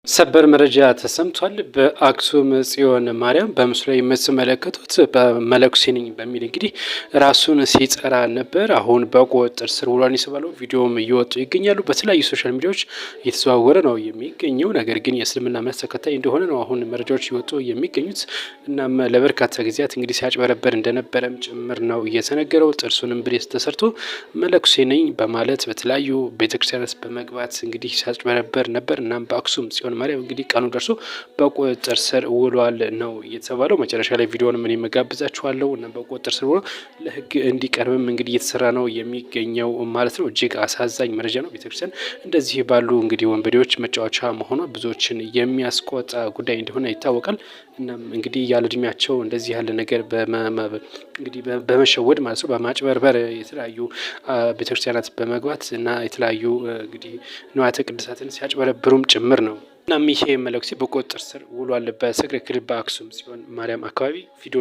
ሰበር መረጃ ተሰምቷል። በአክሱም ጽዮን ማርያም በምስሉ ላይ የምትመለከቱት በመለኩሴ ነኝ በሚል እንግዲህ ራሱን ሲጠራ ነበር። አሁን በቁጥጥር ስር ውሏል የተባለው ቪዲዮም እየወጡ ይገኛሉ። በተለያዩ ሶሻል ሚዲያዎች እየተዘዋወረ ነው የሚገኘው። ነገር ግን የእስልምና እምነት ተከታይ እንደሆነ ነው አሁን መረጃዎች እየወጡ የሚገኙት። እናም ለበርካታ ጊዜያት እንግዲህ ሲያጭበረበር እንደነበረም ጭምር ነው እየተነገረው። ጥርሱንም ብሬስ ተሰርቶ መለኩሴ ነኝ በማለት በተለያዩ ቤተክርስቲያናት በመግባት እንግዲህ ሲያጭበረበር ነበር። እናም በአክሱም ጽዮን ማርያም እንግዲህ ቀኑ ደርሶ በቁጥጥር ስር ውሏል ነው የተባለው። መጨረሻ ላይ ቪዲዮውን ምን መጋብዛችኋለሁ እና በቁጥጥር ስር ውሎ ለህግ እንዲቀርብም እንግዲህ እየተሰራ ነው የሚገኘው ማለት ነው። እጅግ አሳዛኝ መረጃ ነው። ቤተክርስቲያን እንደዚህ ባሉ እንግዲህ ወንበዴዎች መጫወቻ መሆኗ ብዙዎችን የሚያስቆጣ ጉዳይ እንደሆነ ይታወቃል። እናም እንግዲህ ያለ እድሜያቸው እንደዚህ ያለ ነገር እንግዲህ በመሸወድ ማለት ነው በማጭበርበር የተለያዩ ቤተክርስቲያናት በመግባት እና የተለያዩ እንግዲህ ንዋያተ ቅድሳትን ሲያጭበረብሩም ጭምር ነው። እናም ይሄ መለኩሴ በቁጥጥር ስር ውሏል በትግራይ ክልል በአክሱም ጽዮን ማርያም አካባቢ ቪዲዮ